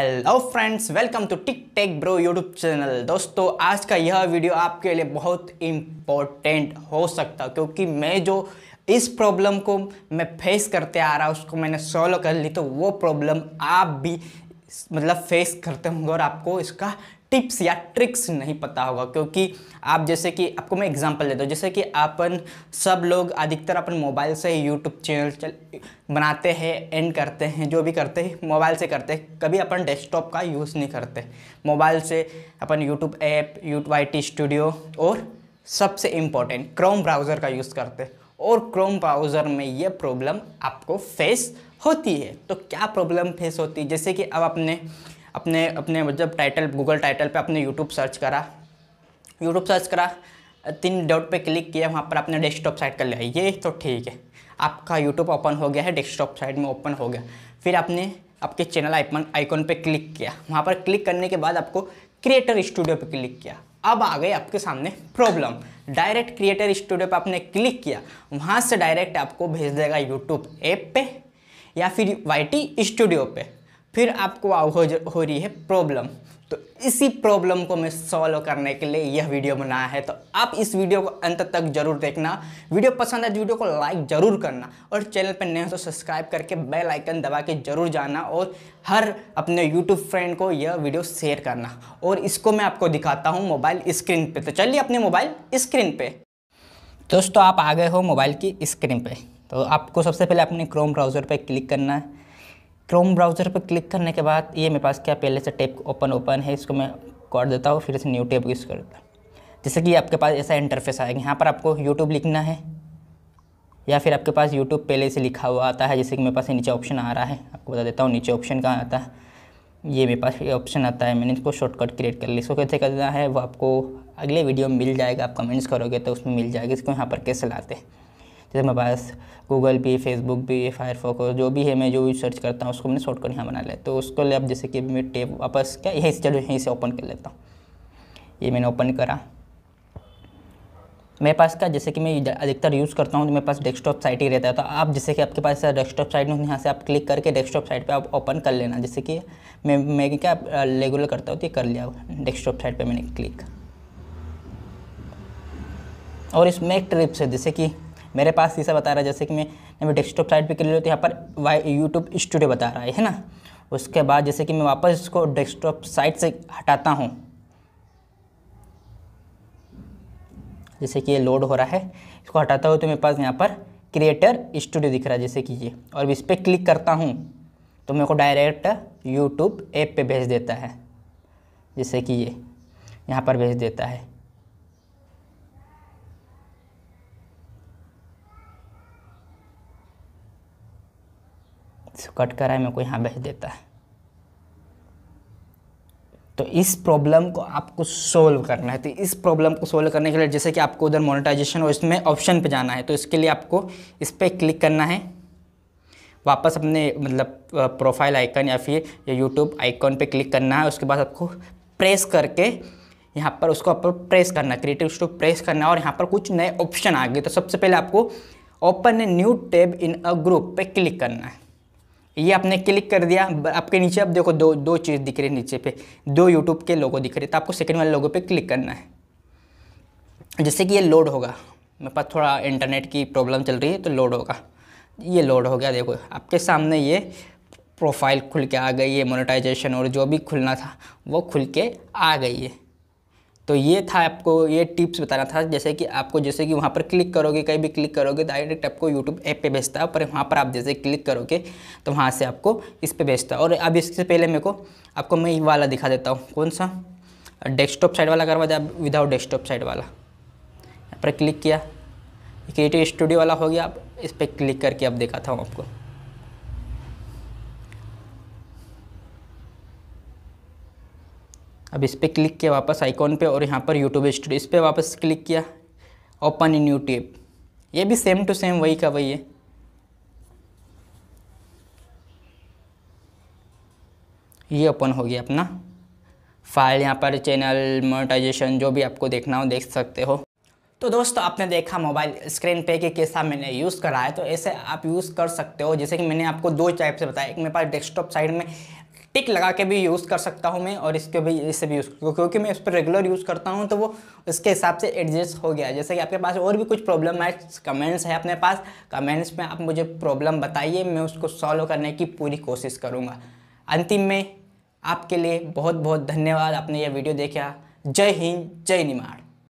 Hello friends, welcome to Tick Tech Bro YouTube channel. दोस्तों, आज का यह वीडियो आपके लिए बहुत इम्पोर्टेंट हो सकता है क्योंकि मैं जो इस प्रॉब्लम को मैं फेस करते आ रहा हूँ उसको मैंने सॉल्व कर ली, तो वो प्रॉब्लम आप भी फेस करते होंगे और आपको इसका टिप्स या ट्रिक्स नहीं पता होगा। क्योंकि आप जैसे कि आपको मैं एग्जांपल देता हूँ, जैसे कि अपन सब लोग अधिकतर अपन मोबाइल से यूट्यूब चैनल बनाते हैं, एंड करते हैं, जो भी करते हैं मोबाइल से करते हैं। कभी अपन डेस्कटॉप का यूज़ नहीं करते। मोबाइल से अपन YouTube app, YouTube IT studio और सबसे इम्पोर्टेंट क्रोम ब्राउज़र का यूज़ करते हैं। और क्रोम ब्राउज़र में ये प्रॉब्लम आपको फेस होती है। तो क्या प्रॉब्लम फेस होती है? जैसे कि अब अपने मतलब टाइटल, गूगल टाइटल पे आपने यूट्यूब सर्च करा, 3 डॉट पे क्लिक किया, वहाँ पर आपने डेस्कटॉप साइट कर लिया, ये तो ठीक है, आपका यूट्यूब ओपन हो गया है, डेस्कटॉप साइट में ओपन हो गया। फिर आपने आपके चैनल आइकॉन पे क्लिक किया, वहाँ पर क्लिक करने के बाद आपको क्रिएटर स्टूडियो पे क्लिक किया। अब आ गए आपके सामने प्रॉब्लम। डायरेक्ट क्रिएटर स्टूडियो पे आपने क्लिक किया, वहाँ से डायरेक्ट आपको भेज देगा यूट्यूब ऐप पे या फिर YT स्टूडियो पे। फिर आपको हो रही है प्रॉब्लम। तो इसी प्रॉब्लम को मैं सॉल्व करने के लिए यह वीडियो बनाया है। तो आप इस वीडियो को अंत तक जरूर देखना। वीडियो पसंद है तो वीडियो को लाइक जरूर करना, और चैनल पर नए हो तो सब्सक्राइब करके बेल आइकन दबा के जरूर जाना, और हर अपने यूट्यूब फ्रेंड को यह वीडियो शेयर करना। और इसको मैं आपको दिखाता हूँ मोबाइल स्क्रीन पे। तो चलिए अपने मोबाइल स्क्रीन पे। दोस्तों, आप आ गए हो मोबाइल की स्क्रीन पे। तो आपको सबसे पहले अपने क्रोम ब्राउज़र पे क्लिक करना है। क्रोम ब्राउज़र पर क्लिक करने के बाद ये मेरे पास क्या पहले से टैब ओपन है, इसको मैं कर देता हूँ, फिर से न्यू टैब यूज़ करता हूँ। जैसे कि आपके पास ऐसा इंटरफेस आएगा, यहाँ पर आपको यूट्यूब लिखना है या फिर आपके पास यूट्यूब पहले से लिखा हुआ आता है। जैसे कि मेरे पास नीचे ऑप्शन आ रहा है, आपको बता देता हूँ नीचे ऑप्शन कहाँ आता है। ये मेरे पास ये ऑप्शन आता है, मैंने इसको शॉर्टकट क्रिएट कर लिया। इसको कैसे करना है वो आपको अगले वीडियो में मिल जाएगा, आप कमेंट्स करोगे तो उसमें मिल जाएगा इसको यहाँ पर कैसे लाते हैं। जैसे मेरे पास गूगल भी, फेसबुक भी, फायरफॉक्स जो भी है, मैं जो भी सर्च करता हूँ उसको मैंने शॉर्टकट यहाँ बना लिया। तो उसको ले अब जैसे कि मैं टैब वापस क्या यहीं से, चलो यहीं से ओपन कर लेता हूँ। ये मैंने ओपन करा। मेरे पास क्या, जैसे कि मैं अधिकतर यूज़ करता हूँ तो मेरे पास डेस्कटॉप साइट ही रहता है। तो आप जैसे कि आपके पास डेस्कटॉप साइट में, यहाँ से आप क्लिक करके डेस्कटॉप साइट पे आप ओपन कर लेना। जैसे कि मैं क्या रेगुलर करता हूँ तो ये कर लिया डेस्कटॉप साइट पे मैंने क्लिक। और इसमें एक ट्रिप्स है, जैसे कि मेरे पास ऐसा बता रहा है, जैसे कि मैं डेस्कटॉप साइट पे कर लिया तो यहाँ पर यूट्यूब स्टूडियो बता रहा है ना। उसके बाद जैसे कि मैं वापस इसको डेस्कटॉप साइट से हटाता हूँ, जैसे कि ये लोड हो रहा है, इसको हटाता हूँ तो मेरे पास यहाँ पर क्रिएटर स्टूडियो दिख रहा है, जैसे कि ये। और इस पर क्लिक करता हूँ तो मेरे को डायरेक्ट यूट्यूब ऐप पे भेज देता है, जैसे कि ये यहाँ पर भेज देता है। कट करा है, मेरे को यहाँ भेज देता है। तो इस प्रॉब्लम को आपको सोल्व करना है। तो इस प्रॉब्लम को सोल्व करने के लिए जैसे कि आपको उधर मोनेटाइजेशन और इसमें ऑप्शन पे जाना है, तो इसके लिए आपको इस पर क्लिक करना है। वापस अपने प्रोफाइल आइकन या फिर यूट्यूब आइकन पे क्लिक करना है। उसके बाद आपको प्रेस करके यहाँ पर उसको आपको प्रेस करना, क्रिएटिव स्टूडियो प्रेस करना, और यहाँ पर कुछ नए ऑप्शन आ गए। तो सबसे पहले आपको open a new tab in a group पे क्लिक करना है। ये आपने क्लिक कर दिया, आपके नीचे अब देखो दो चीज़ दिख रही है, नीचे पे 2 यूट्यूब के लोगो दिख रहे हैं। तो आपको सेकंड वाले लोगो पे क्लिक करना है। जैसे कि ये लोड होगा, मेरे पास थोड़ा इंटरनेट की प्रॉब्लम चल रही है तो लोड होगा। ये लोड हो गया, देखो आपके सामने ये प्रोफाइल खुल के आ गई है, मोनेटाइजेशन और जो भी खुलना था वो खुल के आ गई है। तो ये था, आपको ये टिप्स बताना था। जैसे कि आपको जैसे कि वहाँ पर क्लिक करोगे, कहीं भी क्लिक करोगे डायरेक्ट आपको यूट्यूब ऐप पे भेजता है, पर वहाँ पर आप जैसे क्लिक करोगे तो वहाँ से आपको इस पे भेजता है। और अब इससे पहले आपको मैं ये वाला दिखा देता हूँ। कौन सा? डेस्कटॉप साइट वाला करवा दे, विदाउट डेस्कटॉप साइट वाला। यहाँ पर क्लिक किया, क्रिएटिव स्टूडियो वाला हो गया। आप इस पर क्लिक करके अब दिखाता हूँ आपको। अब इस पर क्लिक किया वापस आइकॉन पे, और यहाँ पर यूट्यूब स्टूडियो इस पर वापस क्लिक किया, ओपन इन न्यू टैब। ये भी सेम टू सेम वही का वही है। ये ओपन हो गया अपना फाइल। यहाँ पर चैनल, मोनेटाइजेशन जो भी आपको देखना हो देख सकते हो। तो दोस्तों, आपने देखा मोबाइल स्क्रीन पे कि कैसा मैंने यूज़ करा है। तो ऐसे आप यूज़ कर सकते हो। जैसे कि मैंने आपको 2 टाइप से बताया, एक मेरे पास डेस्कटॉप साइड में टिक लगा के भी यूज़ कर सकता हूँ मैं, और इसके भी इससे भी यूज़, क्योंकि मैं इस पर रेगुलर यूज़ करता हूँ तो वो उसके हिसाब से एडजस्ट हो गया है। जैसे कि आपके पास और भी कुछ प्रॉब्लम है, कमेंट्स है अपने पास, कमेंट्स में आप मुझे प्रॉब्लम बताइए, मैं उसको सॉल्व करने की पूरी कोशिश करूँगा। अंतिम में आपके लिए बहुत बहुत धन्यवाद, आपने यह वीडियो देखा। जय हिंद, जय निमाड़।